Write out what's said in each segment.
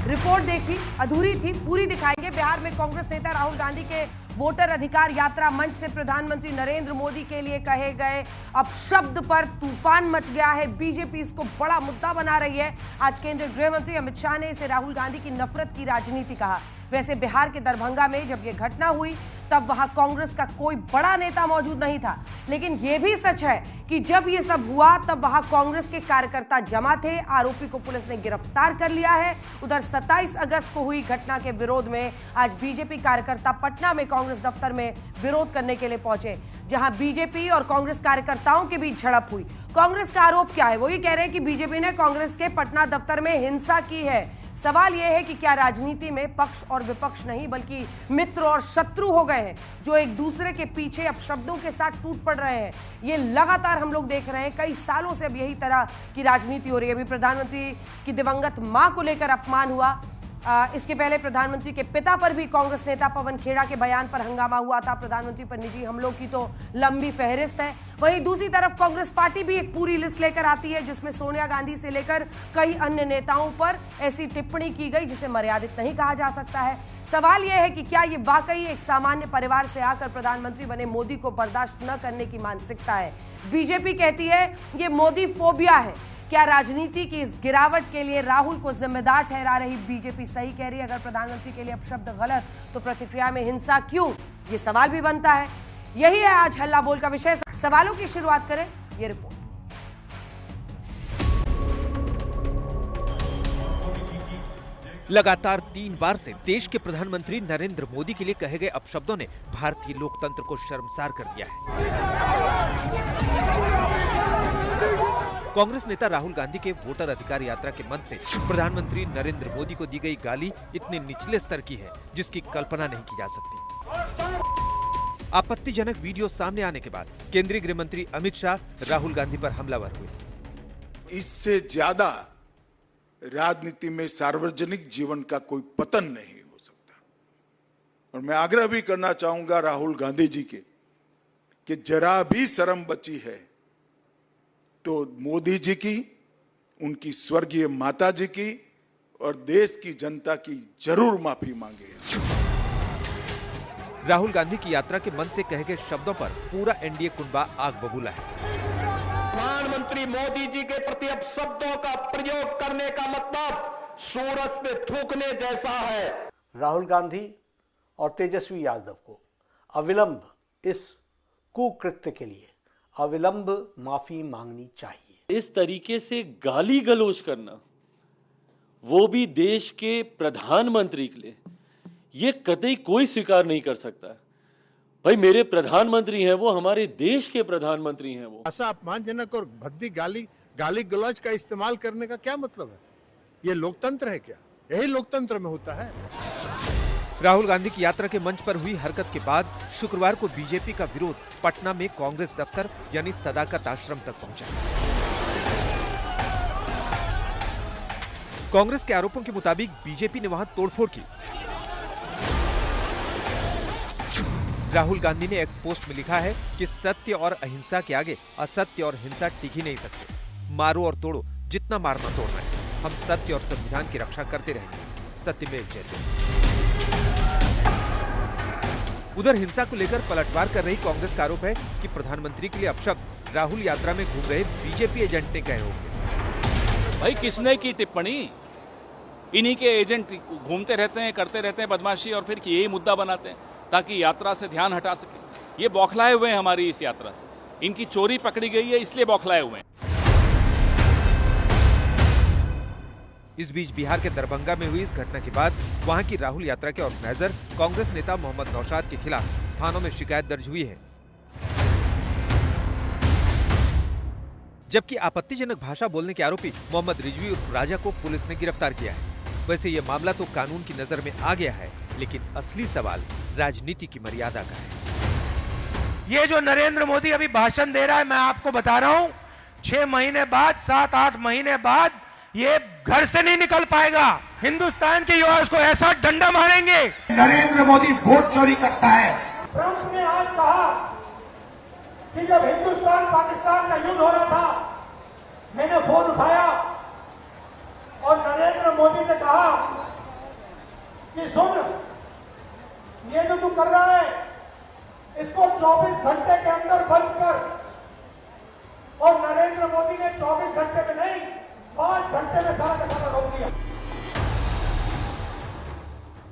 Report देखी, अधूरी थी, पूरी दिखाएंगे। बिहार में कांग्रेस नेता राहुल गांधी के वोटर अधिकार यात्रा मंच से प्रधानमंत्री नरेंद्र मोदी के लिए कहे गए अपशब्द पर तूफान मच गया है। बीजेपी इसको बड़ा मुद्दा बना रही है। आज केंद्रीय गृह मंत्री अमित शाह ने इसे राहुल गांधी की नफरत की राजनीति कहा। वैसे बिहार के दरभंगा में जब यह घटना हुई तब वहां कांग्रेस का कोई बड़ा नेता मौजूद नहीं था, लेकिन यह भी सच है कि जब यह सब हुआ तब वहां कांग्रेस के कार्यकर्ता जमा थे। आरोपी को पुलिस ने गिरफ्तार कर लिया है। उधर 27 अगस्त को हुई घटना के विरोध में आज बीजेपी कार्यकर्ता पटना में कांग्रेस दफ्तर में विरोध करने के लिए पहुंचे, जहां बीजेपी और कांग्रेस कार्यकर्ताओं के बीच झड़प हुई। कांग्रेस का आरोप क्या है? वो ये कह रहे हैं कि बीजेपी ने कांग्रेस के पटना दफ्तर में हिंसा की है। सवाल यह है कि क्या राजनीति में पक्ष और विपक्ष नहीं बल्कि मित्र और शत्रु हो गए हैं, जो एक दूसरे के पीछे अपशब्दों के साथ टूट पड़ रहे हैं। ये लगातार हम लोग देख रहे हैं, कई सालों से अब यही तरह की राजनीति हो रही है। अभी प्रधानमंत्री की दिवंगत मां को लेकर अपमान हुआ। इसके पहले प्रधानमंत्री के पिता पर भी कांग्रेस नेता पवन खेड़ा के बयान पर हंगामा हुआ था। प्रधानमंत्री पर निजी हमलों की तो लंबी फहरिस्त है। वहीं दूसरी तरफ कांग्रेस पार्टी भी एक पूरी लिस्ट लेकर आती है, जिसमें सोनिया गांधी से लेकर कई अन्य नेताओं पर ऐसी टिप्पणी की गई जिसे मर्यादित नहीं कहा जा सकता है। सवाल यह है कि क्या ये वाकई एक सामान्य परिवार से आकर प्रधानमंत्री बने मोदी को बर्दाश्त न करने की मानसिकता है? बीजेपी कहती है ये मोदी फोबिया है। क्या राजनीति की इस गिरावट के लिए राहुल को जिम्मेदार ठहरा रही बीजेपी सही कह रही है? अगर प्रधानमंत्री के लिए अपशब्द गलत तो प्रतिक्रिया में हिंसा क्यों? ये सवाल भी बनता है। यही है आज हल्ला बोल का विषय। सवालों की शुरुआत करें, ये रिपोर्ट। लगातार 3 बार से देश के प्रधानमंत्री नरेंद्र मोदी के लिए कहे गए अपशब्दों ने भारतीय लोकतंत्र को शर्मसार कर दिया है। कांग्रेस नेता राहुल गांधी के वोटर अधिकार यात्रा के मंच से प्रधानमंत्री नरेंद्र मोदी को दी गई गाली इतने निचले स्तर की है जिसकी कल्पना नहीं की जा सकती। आपत्तिजनक वीडियो सामने आने के बाद केंद्रीय गृह मंत्री अमित शाह राहुल गांधी पर हमलावर हुए। इससे ज्यादा राजनीति में सार्वजनिक जीवन का कोई पतन नहीं हो सकता। और मैं आग्रह भी करना चाहूंगा राहुल गांधी जी के कि जरा भी शर्म बची है तो मोदी जी की, उनकी स्वर्गीय माता जी की और देश की जनता की जरूर माफी मांगे। राहुल गांधी की यात्रा के मंच से कहे गए शब्दों पर पूरा एनडीए कुनबा आग बबूला है। प्रधानमंत्री मोदी जी के प्रति अपशब्दों का प्रयोग करने का मतलब सूरज पे थूकने जैसा है। राहुल गांधी और तेजस्वी यादव को अविलंब इस कुकृत्य के लिए अविलंब माफी मांगनी चाहिए। इस तरीके से गाली गलौज करना, वो भी देश के प्रधानमंत्री के लिए, ये कतई कोई स्वीकार नहीं कर सकता है। भाई मेरे प्रधानमंत्री हैं, वो हमारे देश के प्रधानमंत्री हैं। वो ऐसा अपमानजनक और भद्दी गाली गलौज का इस्तेमाल करने का क्या मतलब है? ये लोकतंत्र है क्या? यही लोकतंत्र में होता है। राहुल गांधी की यात्रा के मंच पर हुई हरकत के बाद शुक्रवार को बीजेपी का विरोध पटना में कांग्रेस दफ्तर यानी सदाकत आश्रम तक पहुंचा। कांग्रेस के आरोपों के मुताबिक बीजेपी ने वहां तोड़फोड़ की। राहुल गांधी ने एक्स पोस्ट में लिखा है कि सत्य और अहिंसा के आगे असत्य और हिंसा टिक ही नहीं सकते। मारो और तोड़ो, जितना मारना तोड़ना है। हम सत्य और संविधान की रक्षा करते रहेंगे। सत्यमेव जयते। उधर हिंसा को लेकर पलटवार कर रही कांग्रेस का आरोप है कि प्रधानमंत्री के लिए अपशब्द राहुल यात्रा में घूम रहे बीजेपी एजेंट ने कहे होंगे। भाई किसने की टिप्पणी? इन्हीं के एजेंट घूमते रहते हैं, करते रहते हैं बदमाशी और फिर यही मुद्दा बनाते हैं ताकि यात्रा से ध्यान हटा सके। ये बौखलाए हुए हैं हमारी इस यात्रा से। इनकी चोरी पकड़ी गई है इसलिए बौखलाए हुए हैं। इस बीच बिहार के दरभंगा में हुई इस घटना के बाद वहां की राहुल यात्रा के ऑर्गेनाइजर कांग्रेस नेता मोहम्मद नौशाद के खिलाफ थानों में शिकायत दर्ज हुई है। जबकि आपत्तिजनक भाषा बोलने के आरोपी मोहम्मद रिजवी उर्फ राजा को पुलिस ने गिरफ्तार किया है। वैसे ये मामला तो कानून की नजर में आ गया है, लेकिन असली सवाल राजनीति की मर्यादा का है। ये जो नरेंद्र मोदी अभी भाषण दे रहा है, मैं आपको बता रहा हूं 6 महीने बाद, 7-8 महीने बाद ये घर से नहीं निकल पाएगा। हिंदुस्तान के युवा उसको ऐसा डंडा मारेंगे। नरेंद्र मोदी वोट चोरी करता है। ट्रंप ने आज कहा कि जब हिंदुस्तान पाकिस्तान का युद्ध हो रहा था, मैंने फोन उठाया और नरेंद्र मोदी से कहा कि सुन, ये जो तू कर रहा है इसको 24 घंटे के अंदर बंद कर। और नरेंद्र मोदी ने 24 घंटे में नहीं, 5 घंटे में सारा का सारा रोक दिया।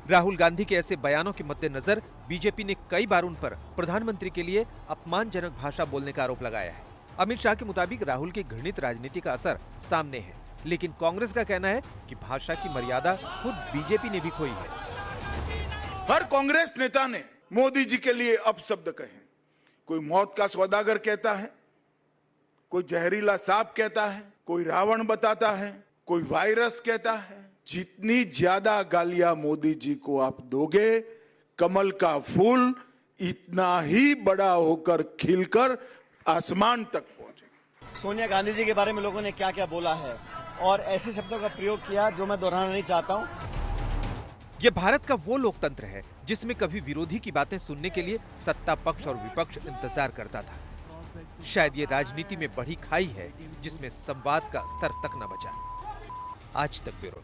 राहुल गांधी के ऐसे बयानों के मद्देनजर बीजेपी ने कई बार उन पर प्रधानमंत्री के लिए अपमानजनक भाषा बोलने का आरोप लगाया है। अमित शाह के मुताबिक राहुल की घृणित राजनीति का असर सामने है, लेकिन कांग्रेस का कहना है कि भाषा की मर्यादा खुद बीजेपी ने भी खोई है। हर कांग्रेस नेता ने मोदी जी के लिए अपशब्द कहे। कोई मौत का सौदागर कहता है, कोई जहरीला सांप कहता है, कोई रावण बताता है, कोई वायरस कहता है। जितनी ज्यादा गालियां मोदी जी को आप दोगे, कमल का फूल इतना ही बड़ा होकर खिलकर आसमान तक पहुंचेगा। सोनिया गांधी जी के बारे में लोगों ने क्या क्या बोला है और ऐसे शब्दों का प्रयोग किया जो मैं दोहराना नहीं चाहता हूं। ये भारत का वो लोकतंत्र है जिसमें कभी विरोधी की बातें सुनने के लिए सत्ता पक्ष और विपक्ष इंतजार करता था। शायद ये राजनीति में बड़ी खाई है जिसमें संवाद का स्तर तक न बचा। आज तक ब्यूरो।